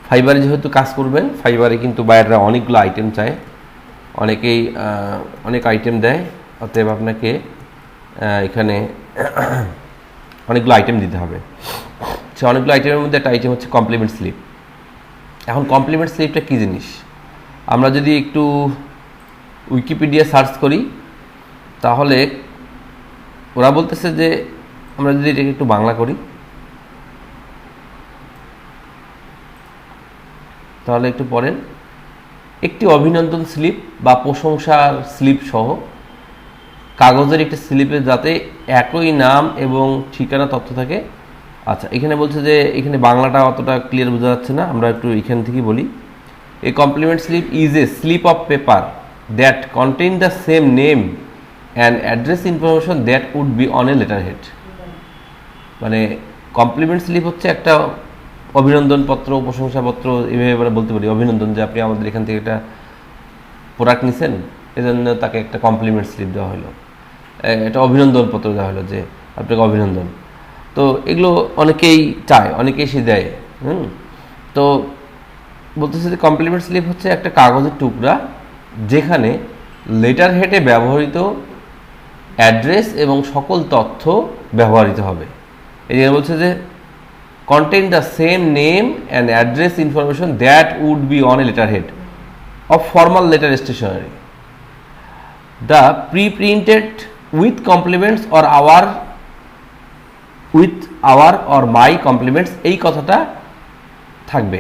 ফাইবারে যেহেতু কাজ করবেন, ফাইবারে কিন্তু বায়াররা অনেকগুলো আইটেম চায়, অনেকেই অনেক আইটেম দেয়, অতএব আপনাকে এখানে অনেকগুলো আইটেম দিতে হবে। সে অনেকগুলো আইটেমের মধ্যে একটা আইটেম হচ্ছে কমপ্লিমেন্ট স্লিপ। এখন কমপ্লিমেন্ট স্লিপটা কী জিনিস, আমরা যদি একটু উইকিপিডিয়া সার্চ করি তাহলে ওরা বলতেছে যে, আমরা যদি এটাকে একটু বাংলা করি তাহলে একটু পড়েন। একটি অভিনন্দন স্লিপ বা প্রশংসার স্লিপ সহ কাগজের একটি স্লিপে যাতে একই নাম এবং ঠিকানা তথ্য থাকে। আচ্ছা, এখানে বলছে যে, এখানে বাংলাটা অতটা ক্লিয়ার বোঝা যাচ্ছে না, আমরা একটু এখান থেকেই বলি। A compliment slip is a slip of paper that contain the same name and address information that would be on a letter head. মানে কমপ্লিমেন্ট স্লিপ হচ্ছে একটা অভিনন্দনপত্র, প্রশংসাপত্র, এভাবে আমরা বলতে পারি। অভিনন্দন, যে আপনি আমাদের এখান থেকে একটা প্রোডাক্ট নিছেন, এজন্য তাকে একটা কমপ্লিমেন্ট স্লিপ দেওয়া হলো, একটা অভিনন্দনপত্র দেওয়া হলো যে আপনাকে অভিনন্দন। তো এগুলো অনেকেই চায়, অনেকেই সে দেয়। তো বলতেছে যে কমপ্লিমেন্ট স্লিপ হচ্ছে একটা কাগজের টুকরা যেখানে লেটার হেডে ব্যবহৃত অ্যাড্রেস এবং সকল তথ্য ব্যবহৃত হবে। এই যে বলছে যে contain the same name and address information that would be on a letterhead of formal letter stationery. The pre-printed with compliments or our or my compliments, এই কথাটা থাকবে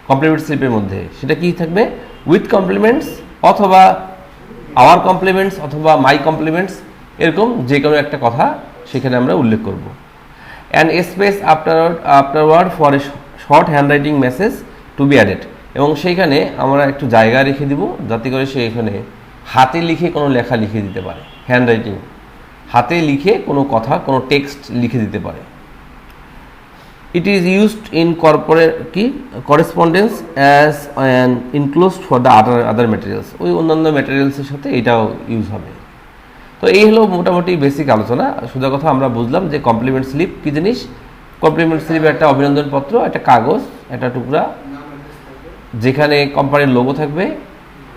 কমপ্লিমেন্ট স্লিপের মধ্যে। সেটা কি থাকবে? উইথ কমপ্লিমেন্টস অথবা আওয়ার কমপ্লিমেন্টস অথবা মাই কমপ্লিমেন্টস, এরকম যে কোনো একটা কথা সেখানে আমরা উল্লেখ করব। And space afterward for a short handwriting message to be added, এবং সেইখানে আমরা একটু জায়গা রেখে দিব যাতে করে সে এখানে হাতে লিখে কোনো লেখা লিখে দিতে পারে। হ্যান্ডরাইটিং, হাতে লিখে কোনো কথা, কোনো টেক্সট লিখে দিতে পারে। It is used in correspondence as an enclosed for the other materials, ওই অন্যান্য ম্যাটেরিয়ালসের সাথে এটাও ইউজ হবে। তো এই হলো মোটামুটি বেসিক আলোচনা। সোজা কথা আমরা বুঝলাম যে কমপ্লিমেন্ট স্লিপ কী জিনিস। কমপ্লিমেন্ট স্লিপ একটা অভিনন্দনপত্র, একটা কাগজ, একটা টুকরা যেখানে কোম্পানির লোগো থাকবে,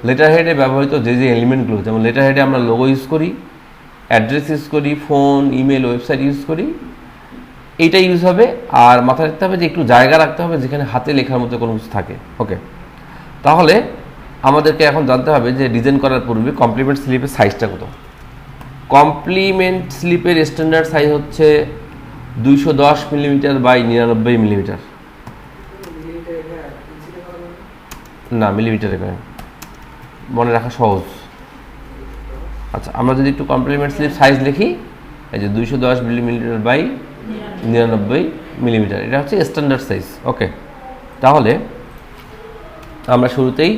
লেটার হেডে ব্যবহৃত যে যে এলিমেন্টগুলো, যেমন লেটার হেডে আমরা লোগো ইউজ করি, অ্যাড্রেস ইউজ করি, ফোন, ইমেল, ওয়েবসাইট ইউজ করি, এইটা ইউজ হবে। আর মাথায় রাখতে হবে যে একটু জায়গা রাখতে হবে যেখানে হাতে লেখার মতো কোনো কিছু থাকে। ওকে, তাহলে আমাদেরকে এখন জানতে হবে যে ডিজাইন করার পূর্বে কমপ্লিমেন্ট স্লিপের সাইজটা কত। কমপ্লিমেন্ট স্লিপের স্ট্যান্ডার্ড সাইজ হচ্ছে 210 মিলিমিটার বাই 99 মিলিমিটার। না, মিলিমিটারে করেন, মনে রাখা সহজ। আচ্ছা, আমরা যদি একটু কমপ্লিমেন্ট স্লিপ সাইজ লিখি, এই যে 210 মিলিমিটার বাই 99 মিলিমিটার, এটা হচ্ছে স্ট্যান্ডার্ড সাইজ। ওকে, তাহলে আমরা শুরুতেই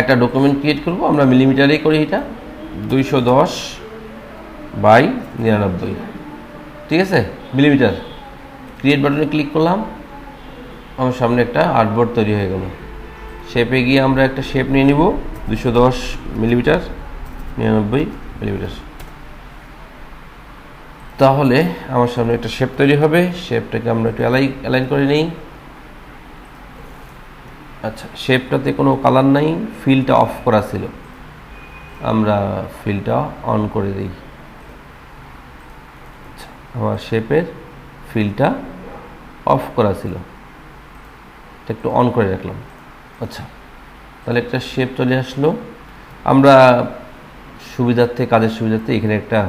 একটা ডকুমেন্ট ক্রিয়েট করব, আমরা মিলিমিটারেই করি, এটা 210 বাই 99, ঠিক আছে, মিলিমিটার। ক্রিয়েট বাটনে ক্লিক করলাম, আমার সামনে একটা আর্টবোর্ড তৈরি হয়ে গেল। শেপে গিয়ে আমরা একটা শেপ নিয়ে নিব 210 মিলিমিটার 99 মিলিমিটার। তাহলে আমার সামনে একটা শেপ তৈরি হবে, শেপটাকে আমরা একটু অ্যালাইন করে নিই। আচ্ছা, শেপটাতে কোনো কালার নাই, ফিলটা অফ করা ছিল, আমরা ফিলটা অন করে দিই। আমার শেপের ফিলটা অফ করা ছিল, এটা একটু অন করে রাখলাম। আচ্ছা, তাহলে একটা শেপ চলে আসলো। আমরা সুবিধার্থে, কাজের সুবিধার্থে এখানে একটা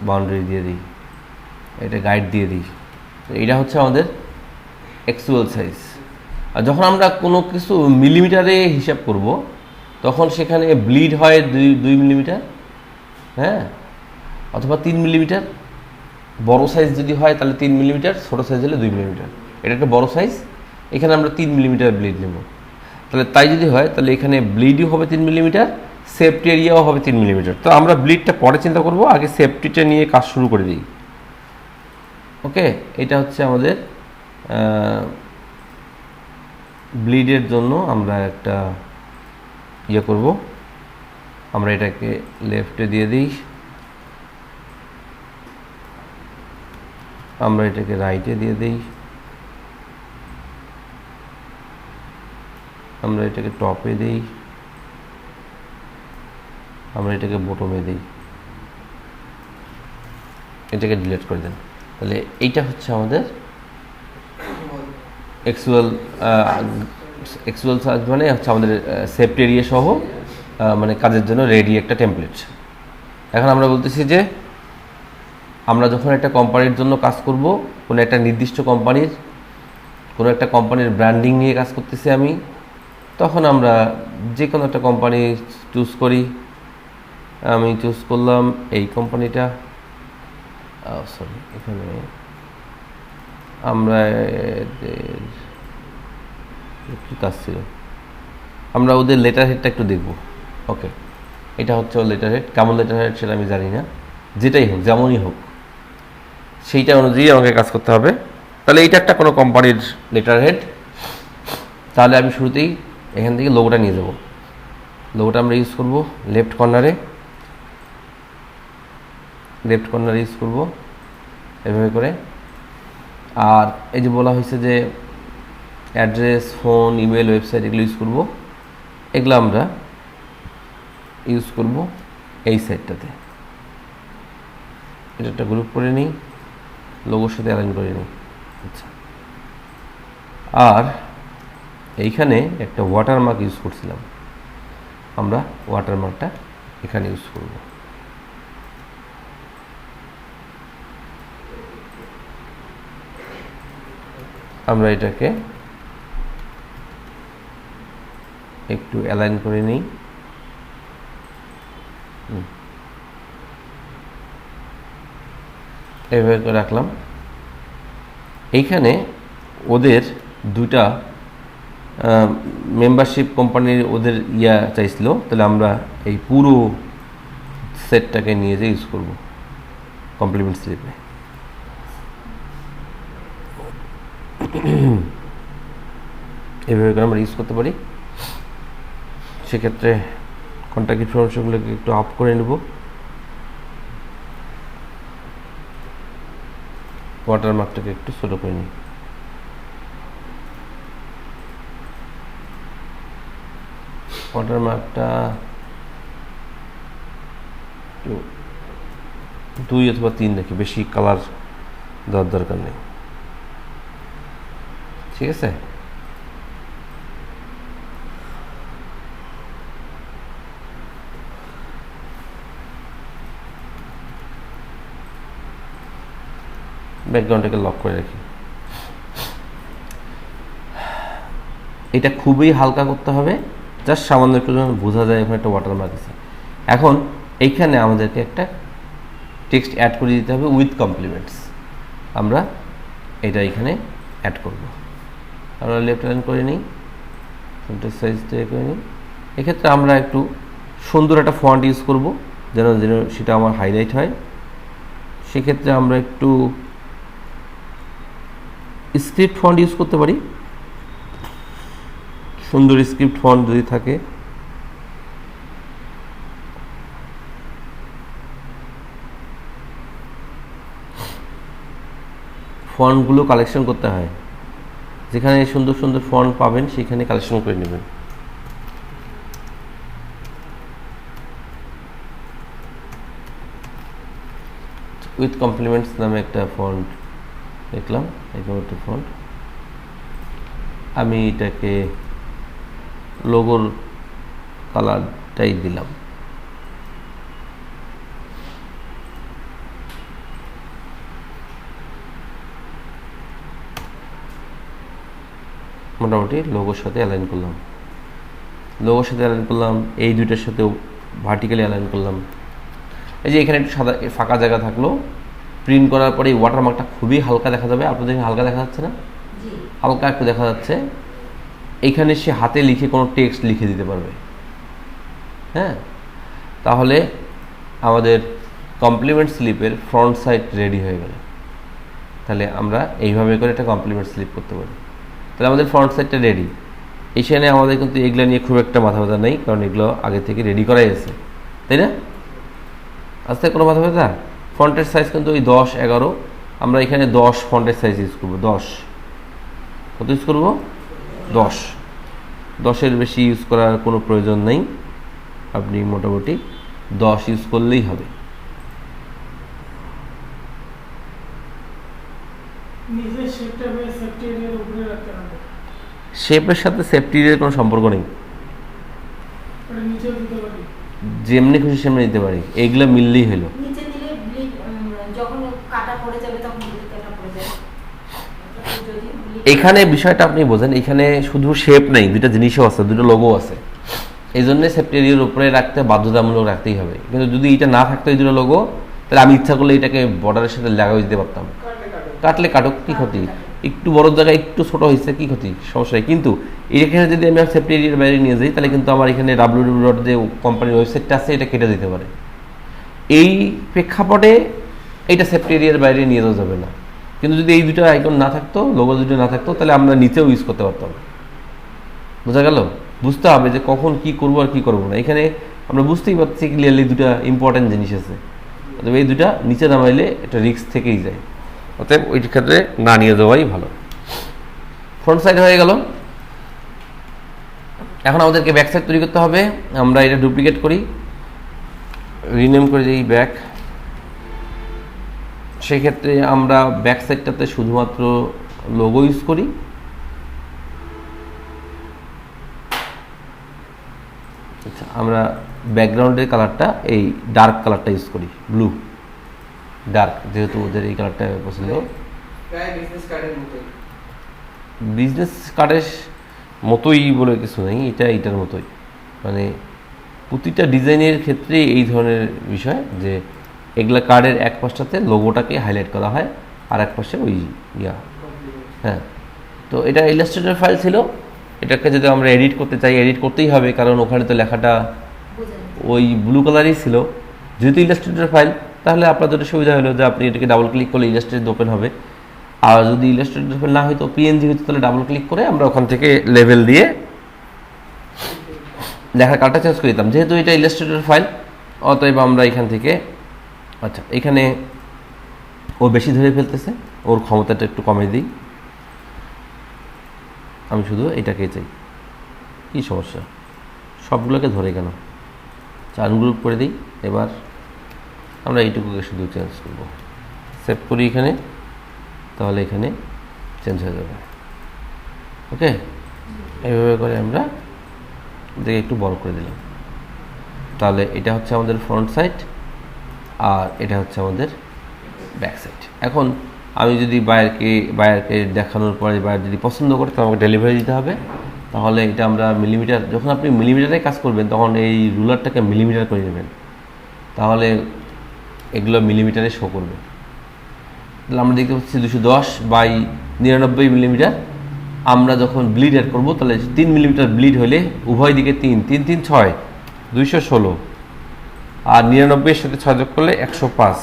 বাউন্ডারি দিয়ে দিই, এটা গাইড দিয়ে দিই। এটা হচ্ছে আমাদের অ্যাকচুয়াল সাইজ। আর যখন আমরা কোনো কিছু মিলিমিটারে হিসাব করব তখন সেখানে ব্লিড হয় 2 মিলিমিটার, হ্যাঁ, অথবা 3 মিলিমিটার। বড় সাইজ যদি হয় তাহলে 3 মিলিমিটার, ছোটো সাইজ হলে 2 মিলিমিটার। এটা একটা বড় সাইজ, এখানে আমরা 3 মিলিমিটার ব্লিড নেব। তাহলে তাই যদি হয় তাহলে এখানে ব্লিডও হবে 3 মিলিমিটার, সেফটি এরিয়াও হবে 3 মিলিমিটার। তো আমরা ব্লিডটা পরে চিন্তা করব, আগে সেফটিটা নিয়ে কাজ শুরু করে দিই। ওকে, এটা হচ্ছে আমাদের ব্লিডের জন্য আমরা একটা ইয়ে করব, আমরা এটাকে লেফটে দিয়ে দিই। আমরা এটাকে রাইটে দিয়ে দিই, আমরা এটাকে টপে দিই, আমরা এটাকে বটমে দিই, এটাকে ডিলিট করে দেন। তাহলে এইটা হচ্ছে আমাদের এক্সুয়াল সার্চ, মানে হচ্ছে আমাদের সেভড এরিয়া সহ মানে কাজের জন্য রেডি একটা টেমপ্লেট। এখন আমরা বলতেছি যে আমরা যখন একটা কোম্পানির জন্য কাজ করব, কোনো একটা নির্দিষ্ট কোনো একটা কোম্পানির ব্র্যান্ডিং নিয়ে কাজ করতেছি আমি, তখন আমরা যে কোনো একটা কোম্পানি চুজ করি। আমি চুজ করলাম এই কোম্পানিটা, সরি এখানে আমরা কি কাজ ছিল, আমরা ওদের লেটার হেডটা একটু দেখব। ওকে, এটা হচ্ছে ওর লেটার হেড। কেমন লেটার হেড সেটা আমি জানি না, যেটাই হোক যেমনই হোক সেইটা অনুযায়ী আমাকে কাজ করতে হবে। তাহলে এইটা একটা কোনো কোম্পানির লেটার হেড। তাহলে আমি শুরুতেই এখান থেকে লোগোটা নিয়ে যাব। লোগোটা আমরা ইউজ করব লেফট কর্নারে ইউজ করব এভাবে করে। আর এই যে বলা হয়েছে যে অ্যাড্রেস, ফোন, ইমেল, ওয়েবসাইট এগুলো ইউজ করব, এগুলো আমরা ইউজ করব এই সাইটটাতে। এটা একটা গ্রুপ করে নিই, লোগোর সাথে অ্যালাইন করে নিই। আচ্ছা, আর এইখানে একটা ওয়াটারমার্ক ইউজ করছিলাম, আমরা ওয়াটারমার্কটা এখানে ইউজ করব। আমরা এটাকে একটু অ্যালাইন করে নিই। এভাবে করে রাখলাম। এইখানে ওদের দুইটা মেম্বারশিপ কোম্পানির ওদের চাইছিল, তাহলে আমরা এই পুরো সেটটাকে নিয়ে যে ইউজ করব কমপ্লিমেন্ট স্লিপে। এভাবে করে আমরা ইউজ করতে পারি। সেক্ষেত্রে কন্ট্যাক্ট ইনফরমেশনগুলোকে একটু আপ করে নেব। ওয়াটারমার্কটাকে একটু ছোট করে নিই। ওয়াটারমার্কটা 2 অথবা 3 রাখি, বেশি কালার দেওয়ার দরকার নেই। ঠিক আছে, ব্যাকগ্রাউন্ডটাকে লক করে রাখি। এটা খুবই হালকা করতে হবে, জাস্ট সামান্য একটু যেন বোঝা যায় এখানে একটা ওয়াটারমার্ক আছে। এখন এইখানে আমাদেরকে একটা টেক্সট অ্যাড করে দিতে হবে উইথ কমপ্লিমেন্টস। আমরা এটা এখানে অ্যাড করব। আমরা লেফট অ্যালাইন করে নিই, ফন্টের সাইজটা করে নিই। এক্ষেত্রে আমরা একটু সুন্দর একটা ফন্ট ইউজ করব, যেন সেটা আমার হাইলাইট হয়। সেক্ষেত্রে আমরা একটু স্ক্রিপ্ট ফন্ট ইউজ করতে পারি, সুন্দর স্ক্রিপ্ট ফন্ট যদি থাকে। ফন্টগুলো কালেকশন করতে হয়, যেখানে সুন্দর সুন্দর ফন্ট পাবেন সেখানে কালেকশন করে নেবেন। উইথ কমপ্লিমেন্টস নামে একটা ফন্ট দেখলাম, এরকম একটা ফন্ট। আমি এটাকে লোগোর কালারটাই দিলাম। মোটামুটি লোগোর সাথে অ্যালাইন করলাম, এই দুইটার সাথেও ভার্টিক্যালি অ্যালাইন করলাম। এই যে এখানে একটু সাদা ফাঁকা জায়গা থাকলো, প্রিন্ট করার পরে এই ওয়াটারমার্কটা খুবই হালকা দেখা যাবে। আপনাদের হালকা দেখা যাচ্ছে না? হালকা একটু দেখা যাচ্ছে। এইখানে সে হাতে লিখে কোনো টেক্সট লিখে দিতে পারবে। হ্যাঁ, তাহলে আমাদের কমপ্লিমেন্ট স্লিপের ফ্রন্ট সাইড রেডি হয়ে গেল। তাহলে আমরা এইভাবে করে একটা কমপ্লিমেন্ট স্লিপ করতে পারি। তাহলে আমাদের ফ্রন্ট সাইডটা রেডি। এখানে আমাদের কিন্তু এগুলো নিয়ে খুব একটা মাথা ব্যথা নেই, কারণ এগুলো আগে থেকে রেডি করাই আছে, তাই না? আজকে কোনো মাথা ব্যথা। ফন্টের সাইজ কিন্তু ওই 10, 11 আমরা এখানে 10 ফন্টের সাইজ ইউজ করবো। 10 কত ইউজ করবো? 10। 10-এর বেশি ইউজ করার কোনো প্রয়োজন নেই, আপনি মোটামুটি 10 ইউজ করলেই হবে। শেপের সাথে সেফটি এরিয়ার কোনো সম্পর্ক নেই, যেমনি খুশি সেমনি নিতে পারি, এইগুলো মিললেই হলো। এখানে বিষয়টা আপনি বোঝেন, এখানে শুধু শেপ নেই, দুটো জিনিসও আছে, দুটো লোগো আছে, এই জন্য সেফটি এরিয়ার উপরে রাখতে বাধ্যতামূলক রাখতেই হবে। কিন্তু যদি এটা না থাকতো এই দুটো লোগো, তাহলে আমি ইচ্ছা করলে এটাকে বর্ডারের সাথে লাগাই দিতে পারতাম। কাটলে কাটুক, কি ক্ষতি? একটু বড় জায়গায় একটু ছোট হয়েছে, কি ক্ষতি? সমস্যা নেই। কিন্তু এখানে যদি আমি সেফটি এরিয়ার বাইরে নিয়ে যাই, তাহলে কিন্তু আমার এখানে www যে কোম্পানির ওয়েবসাইটটা আছে এটা কেটে দিতে পারে। এই প্রেক্ষাপটে এইটা সেফটি এরিয়ার বাইরে নিয়ে যাওয়া যাবে না। কিন্তু যদি এই দুটো আইকন না থাকতো, লোগো দুটো না থাকতো, তাহলে আমরা নিচেও ইউজ করতে পারতাম। বোঝা গেল? বুঝতে হবে যে কখন কি করবো আর কি করবো না। এখানে আমরা বুঝতেই পারছি ক্লিয়ারলি দুটা ইম্পর্টেন্ট জিনিস আছে, অতএব এই দুটা নিচে নামাইলে এটা রিস্ক থেকেই যায়, অতএব ওই ক্ষেত্রে না নিয়ে যাওয়াই ভালো। ফ্রন্ট সাইড হয়ে গেল। এখন আমাদেরকে ব্যাক সাইড তৈরি করতে হবে। আমরা এটা ডুপ্লিকেট করি, রিনেম করে দিই ব্যাক। সেই ক্ষেত্রে আমরা ব্যাক সাইডটাতে শুধুমাত্র লোগো ইউজ করি। আচ্ছা, আমরা ব্যাকগ্রাউন্ডের কালারটা এই ডার্ক কালারটা ইউজ করি, ব্লু ডার্ক, যেহেতু ওদের এই কালারটা পছন্দ। বিজনেস কার্ডের মতোই বলে কিছু নেই, এটা এইটার মতোই, মানে প্রতিটা ডিজাইনের ক্ষেত্রে এই ধরনের বিষয় যে এগুলা কার্ডের এক পাশটাতে লোগোটাকে হাইলাইট করা হয় আর এক পাশে ওই হ্যাঁ। তো এটা ইলাস্ট্রেটর ফাইল ছিল, এটাকে যদি আমরা এডিট করতে চাই এডিট করতেই হবে, কারণ ওখানে তো লেখাটা ওই ব্লু কালারই ছিল। যেহেতু ইলাস্ট্রেটর ফাইল, তাহলে আপনার যেটা সুবিধা হলো যে আপনি এটাকে ডাবল ক্লিক করলে ইলাস্ট্রেটর ওপেন হবে। আর যদি ইলাস্ট্রেটর ফাইল না হয়তো পিএনজি হইতো, তাহলে ডাবল ক্লিক করে আমরা ওখান থেকে লেভেল দিয়ে লেখার কালারটা চেঞ্জ করে দিতাম। যেহেতু এটা ইলাস্ট্রেটর ফাইল, অতএব আমরা এখান থেকে, আচ্ছা এখানে ও বেশি ধরে ফেলতেছে, ওর ক্ষমতাটা একটু কমে দিই। আমি শুধু এটাকে চাই, কি সমস্যা? সবগুলোকে ধরে কেন? আনগ্রুপ করে দিই। এবার আমরা এইটুকুকে শুধু চেঞ্জ করব, সেভ করি এখানে, তাহলে এখানে চেঞ্জ হয়ে যাবে। ওকে, এইভাবে করে আমরা দেখে একটু বড় করে দিলাম। তাহলে এটা হচ্ছে আমাদের ফ্রন্ট সাইড আর এটা হচ্ছে আমাদের ব্যাক সাইড। এখন আমি যদি বায়ারকে দেখানোর পরে বায়ার যদি পছন্দ করে, তো আমাকে ডেলিভারি দিতে হবে। তাহলে এটা আমরা মিলিমিটার, যখন আপনি মিলিমিটারে কাজ করবেন তখন এই রুলারটাকে মিলিমিটার করে নেবেন, তাহলে এগুলো মিলিমিটারে শো করবে। তাহলে আমরা দেখতে পাচ্ছি 210/99 মিলিমিটার। আমরা যখন ব্লিড অ্যাড করবো, তাহলে 3 মিলিমিটার ব্লিড হলে উভয় দিকে 3 3 3 6 216, আর 99-এর সাথে 6 যোগ করলে 105।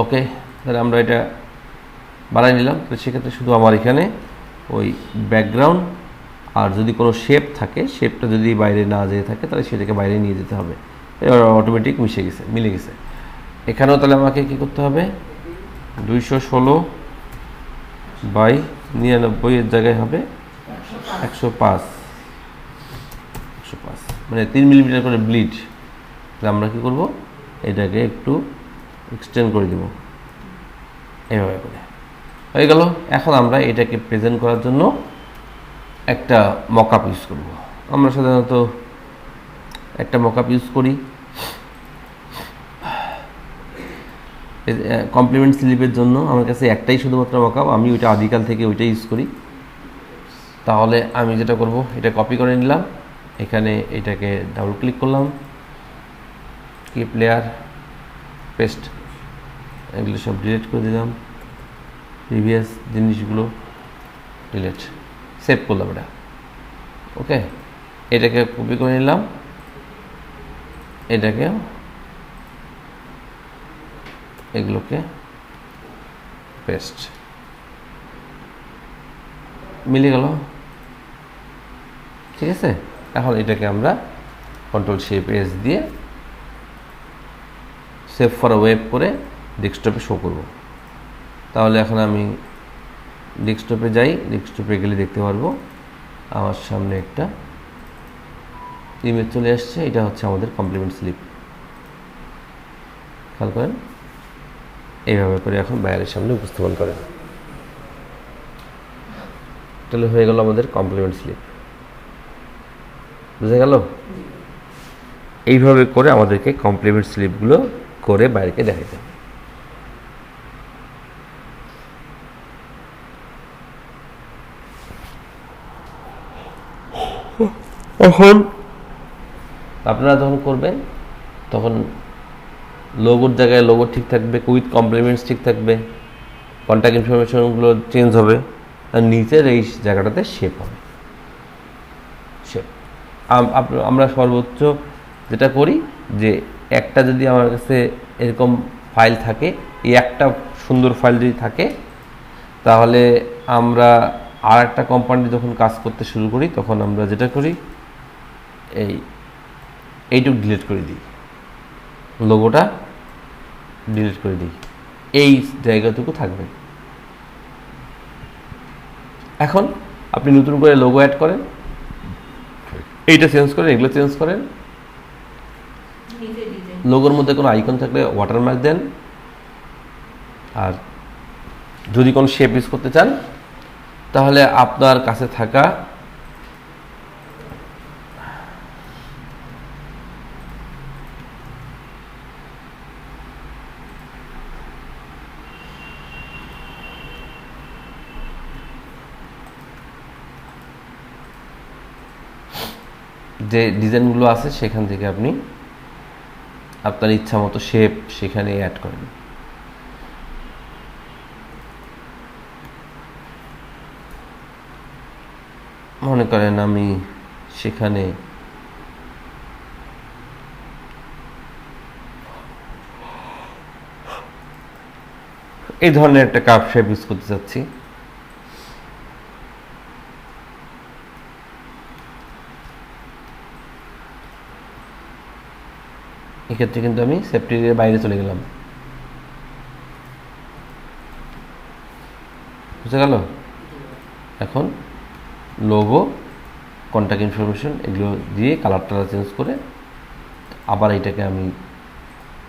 ওকে, তাহলে আমরা এটা বাড়াই নিলাম। তো সেক্ষেত্রে শুধু আমার এখানে ওই ব্যাকগ্রাউন্ড আর যদি কোনো শেপ থাকে, শেপটা যদি বাইরে না যেয়ে থাকে, তাহলে সেটাকে বাইরে নিয়ে যেতে হবে। এবার অটোমেটিক মিলে গেছে। এখানেও তাহলে আমাকে কী করতে হবে? 216/99 এর জায়গায় হবে 105, মানে 3 মিলিমিটার করে ব্লিড। তাহলে আমরা কী করব? এটাকে একটু এক্সটেন্ড করে দেব, এভাবে করে হয়ে গেল। এখন আমরা এটাকে প্রেজেন্ট করার জন্য একটা মকআপ ইউজ করব। আমরা সাধারণত একটা মকআপ ইউজ করি কমপ্লিমেন্ট স্লিপের জন্য। আমার কাছে একটাই শুধুমাত্র মকআপ, আমি ওইটা আদিকাল থেকে ওইটাই ইউজ করি। তাহলে আমি যেটা করব, এটা কপি করে নিলাম, এখানে এটাকে ডাবল ক্লিক করলাম, কিপ লেয়ার, পেস্ট, এগুলো সব ডিলিট করে দিলাম, প্রিভিয়াস জিনিসগুলো ডিলিট, সেভ করলাম এটা। ওকে, এটাকে কপি করে নিলাম, এটাকে এগুলোকে পেস্ট, মিলে গেল। ঠিক আছে, এখন এটাকে আমরা কন্ট্রোল শিফট এস দিয়ে সেভ ফর ওয়েব করে ডেস্কটপে শো করব। তাহলে এখন আমি ডেস্কটপে যাই, ডেস্কটপে গেলে দেখতে পারবো আমার সামনে একটা ইমেজ চলে আসছে। এটা হচ্ছে আমাদের কমপ্লিমেন্ট স্লিপ। খেয়াল করেন, এইভাবে করে এখন বাইরের সামনে উপস্থাপন করেন। তাহলে হয়ে গেল আমাদের কমপ্লিমেন্ট স্লিপ। বুঝে গেল? এইভাবে করে আমাদেরকে কমপ্লিমেন্ট স্লিপগুলো করে বাইরেকে দেখাইতে হবে। এখন আপনারা যখন করবেন তখন লোগোর জায়গায় লোগো ঠিক থাকবে, উইথ কমপ্লিমেন্টস ঠিক থাকবে, কন্ট্যাক্ট ইনফরমেশনগুলো চেঞ্জ হবে, আর নিচের এই জায়গাটাতে শেপ হবে। শেপ আমরা সর্বোচ্চ যেটা করি যে একটা যদি আমার কাছে এরকম ফাইল থাকে, এই একটা সুন্দর ফাইল যদি থাকে, তাহলে আমরা আর একটা কোম্পানি যখন কাজ করতে শুরু করি তখন আমরা যেটা করি এইটুকু ডিলিট করে দিই, লোগোটা ডিলিট করে দিই, এই জায়গাটুকু থাকবে। এখন আপনি নতুন করে লোগো অ্যাড করেন, এইটা চেঞ্জ করেন, এগুলো চেঞ্জ করেন। লোগোর মধ্যে কোনো আইকন থাকলে ওয়াটারমার্ক দেন, আর যদি কোনো শেপ ইউজ করতে চান তাহলে আপনার কাছে থাকা যে ডিজাইনগুলো আছে সেখান থেকে আপনি আপনার ইচ্ছা মতো শেপ সেখানে অ্যাড করেন। মনে করেন আমি সেখানে এই ধরনের একটা কাপ শেপ ইউজ করতে চাচ্ছি। এক্ষেত্রে কিন্তু আমি সেফটির বাইরে চলে গেলাম। বুঝতে গেল? এখন লোগো, কন্ট্যাক্ট ইনফরমেশন এগুলো দিয়ে কালারটা চেঞ্জ করে আবার এটাকে আমি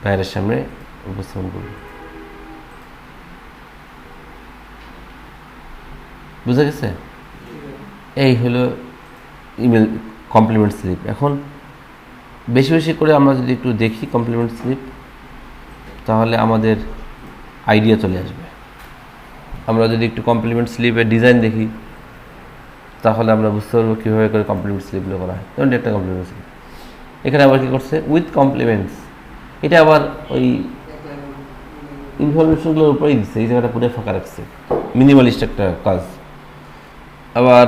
বাইরের সামনে উপস্থাপন করি। বুঝা গেছে? এই হলো ইমেল কমপ্লিমেন্ট স্লিপ। এখন বেশি বেশি করে আমরা যদি একটু দেখি কমপ্লিমেন্ট স্লিপ, তাহলে আমাদের আইডিয়া চলে আসবে। আমরা যদি একটু কমপ্লিমেন্ট স্লিপের ডিজাইন দেখি তাহলে আমরা বুঝতে পারবো কীভাবে করে কমপ্লিমেন্ট স্লিপগুলো করা হয়। যেমন একটা কমপ্লিমেন্ট স্লিপ, এখানে আবার কী করছে, উইথ কমপ্লিমেন্টস, এটা আবার ওই ইনফরমেশনগুলোর উপরেই দিচ্ছে, এই জায়গাটা পুরো ফাঁকা রাখছে, মিনিমালিস্ট একটা কাজ। আবার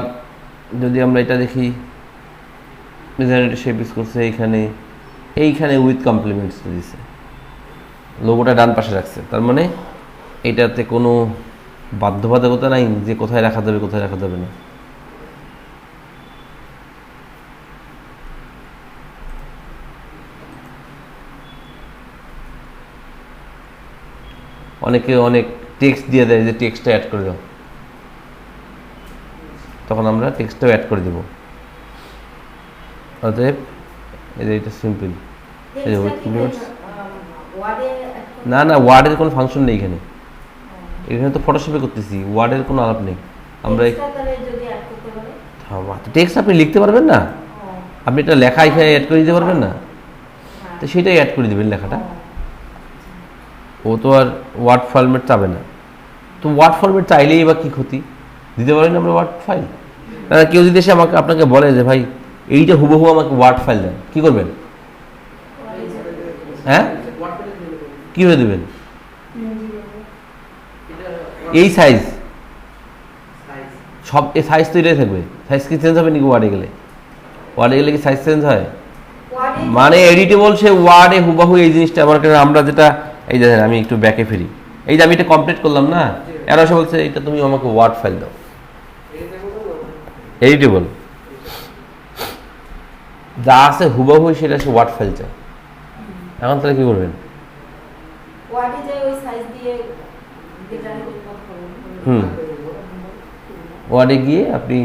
যদি আমরা এটা দেখি, ডিজাইনটা শেপ ইউজ করছে এইখানে উইথ কমপ্লিমেন্টস দিচ্ছে, লোগোটা ডান পাশে রাখছে। তার মানে এটাতে কোনো বাধ্যবাধকতা নাই যে কোথায় রাখা যাবে কোথায় রাখা যাবে না। অনেকে অনেক টেক্সট দিয়ে দেয় যে টেক্সটটা অ্যাড করে দাও, তখন আমরা টেক্সটটাও অ্যাড করে দেব। অতএব এটা সিম্পল। না না, ওয়ার্ডের কোনো ফাংশন নেই এখানে। এখানে তো ফটোশপে করতেছি, ওয়ার্ডের কোনো আলাপ নেই। আমরা টেক্সট আপনি লিখতে পারবেন না, আপনি এটা লেখা এখানে অ্যাড করে দিতে পারবেন না, তো সেটাই অ্যাড করে দেবেন লেখাটা। ও তো আর ওয়ার্ড ফরম্যাট চাবে না, তো ওয়ার্ড ফরম্যাট চাইলেই বা কী ক্ষতি, দিতে পারেন আমরা ওয়ার্ড ফাইল। না কেউ যদি এসে আপনাকে বলে যে ভাই এইটা হুবহু আমাকে ওয়ার্ড ফাইল দেন, কী করবেন? হ্যাঁ, কীভাবে দেবেন? এই সাইজ সব এই সাইজ তো এটাই থাকবে, সাইজ কি চেঞ্জ হবে নাকি? ওয়ার্ডে গেলে কি সাইজ চেঞ্জ হয়? মানে এডিটেবল সে ওয়ার্ডে হুবহু এই জিনিসটা আমার কাছে। আমরা যেটা এই দেখেন, আমি একটু ব্যাকে ফিরি, এই যে আমি এটা কমপ্লিট করলাম না, এরা সে বলছে এটা তুমি আমাকে ওয়ার্ড ফাইল দাও, এডিটেবল যা আছে হুবহু সেটা সে ওয়ার্ড ফাইল চায়। এখন তাহলে কি করবেন? ওয়ার্ডে যে ওই সাইজ দিয়ে যেটা কত হুম ওয়ার্ডে গিয়ে আপনি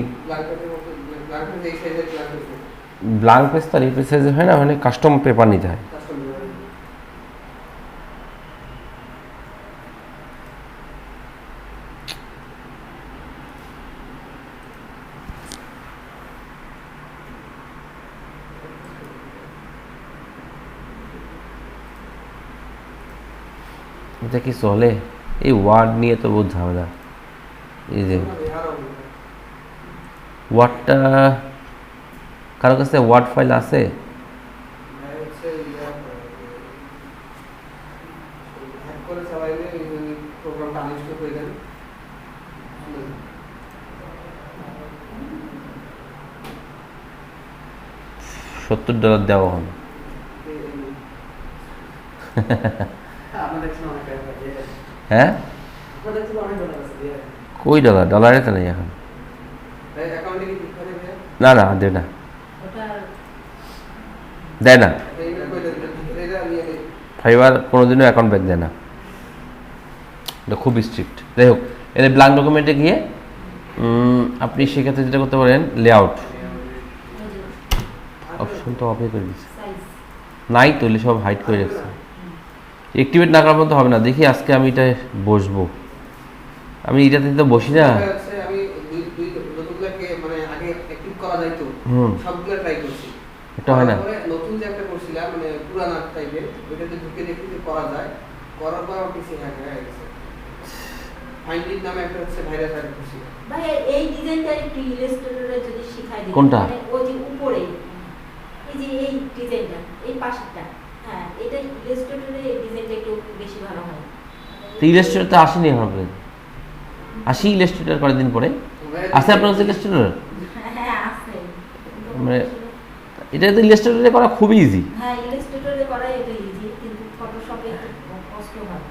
ব্ল্যাঙ্ক পেজ তো আর এই সাইজে হয় না, মানে কাস্টম পেপার নিতে হয়। এটা কি চলে? এই ওয়ার্ড নিয়ে তো বহুত ঝামেলা। এই যে ওয়ার্ডটা কারো কাছে ওয়ার্ড ফাইল আছে? $70 দেওয়া হন। হ্যাঁ কই ডলার? ডলারে তো নেই এখন। না না দেয় না, দেয় না। ফাইবার কোনোদিনও অ্যাকাউন্ট ব্যাক দেয় না, এটা খুব স্ট্রিক্ট। যাই হোক, এর ব্ল্যাঙ্ক ডকুমেন্টে গিয়ে আপনি সেক্ষেত্রে যেটা করতে পারেন, লেআউট অপশন তো অফই করে দিচ্ছে, নাই তো সব হাইড করে রাখছে। অ্যাক্টিভেট না করার মতো হবে না। দেখি আজকে আমি এটা বসবো, আমি এটাতে তো বসি না। এটা হয় না। নতুন যে একটা করছিলাম মানে পুরানা টাইপের, ওইটাতে ঢুকে দেখি যে করা যায়, করার পর কিছু হ্যাক হয়ে গেছে। ফাইন্ডিং নামে একটা হচ্ছে ভাইরাস আর কিছু। ভাই এই ডিজাইনটা একটু ইলাস্ট্রেটরে যদি শিখাই দিই। কোনটা? মানে ওই যে উপরে এই যে এই ডিজাইনটা, এই পাশেরটা, হ্যাঁ এটা ইলাস্ট্রেটরে এই ডিজাইনটা একটু বেশি ভালো হয়। তো ইলাস্ট্রেটর তো আসেনি এখন পর্যন্ত। আসি ইলাস্ট্রেটর কয়েকদিন পরে আছে আপনার কাছে ইলাস্ট্রেটর? হ্যাঁ আছে। মানে এটা তো ইলাস্ট্রেটরে করা খুবই ইজি। হ্যাঁ ইলাস্ট্রেটরে করা এটা ইজি, কিন্তু ফটোশপে একটু কষ্ট হয়।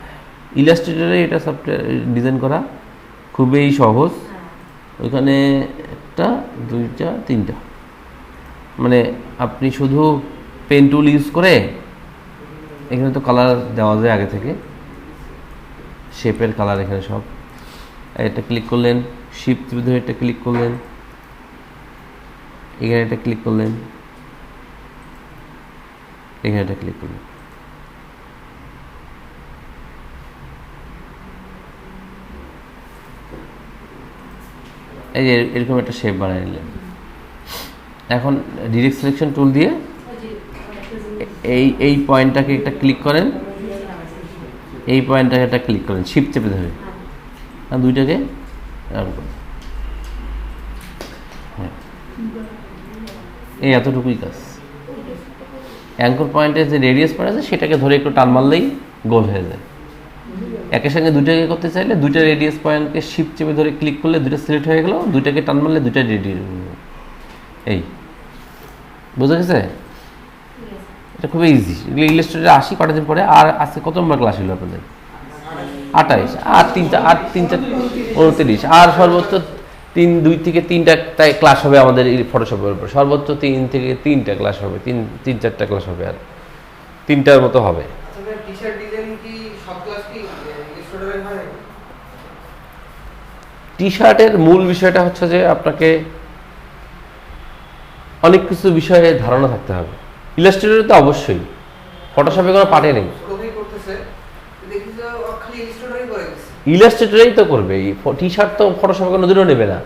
ইলাস্ট্রেটরে এটা সফটওয়্যার ডিজাইন করা খুবই সহজ। ওইখানে একটা দুইটা তিনটা, মানে আপনি শুধু পেন টুল ইউজ করে, এখানে তো কালার দেওয়া যায় আগে থেকে, শেপের কালার এখানে সব। এটা ক্লিক করলেন, শিফট ধরে এটা ক্লিক করলেন, এখানে এটা ক্লিক করলেন, এখানে এটা ক্লিক করলেন। এই যে এরকম একটা শেপ বানিয়ে নিলেন। এখন ডিরেক্ট সিলেকশন টুল দিয়ে এই পয়েন্টটাকে একটা ক্লিক করেন, এই পয়েন্টটাকে একটা ক্লিক করেন, শিফট চেপে ধরে দুইটাকে রাউন্ড করেন। হ্যাঁ এই এতটুকুই কাজ। অ্যাঙ্কর পয়েন্টের যে রেডিয়াস পয়েন্ট আছে সেটাকে ধরে একটু টান মারলেই গোল হয়ে যায়। একের সঙ্গে দুইটাকে করতে চাইলে দুইটা রেডিয়াস পয়েন্টকে শিফট চেপে ধরে ক্লিক করলে দুইটা সিলেক্ট হয়ে গেল, দুইটাকে টান মারলে দুইটা রেডিয়াস। এই বোঝা গেছে? এটা খুবই ইজি। ইলাস্ট্রেটরে আসি কটা দিন পরে। আর আজকে কত নম্বর ক্লাস হলো আপনাদের? 28। আর তিনটা 29, আর সর্বোচ্চ 2 থেকে 3টা তাই ক্লাস হবে আমাদের এই ফটোশপের উপর। সর্বোচ্চ 3 থেকে 3টা ক্লাস হবে, 3-4টা ক্লাস হবে, আর 3টার মতো হবে। টি শার্টের মূল বিষয়টা হচ্ছে যে আপনাকে অনেক কিছু বিষয়ে ধারণা থাকতে হবে। ইলাস্ট্রেটরে তো অবশ্যই, ফটোশপে কোনো পার্টে নেই। ইলাস্ট্রেটরেই তো করবে। টি শার্ট তো ফটোশপে কোনোদিনও নেবে না,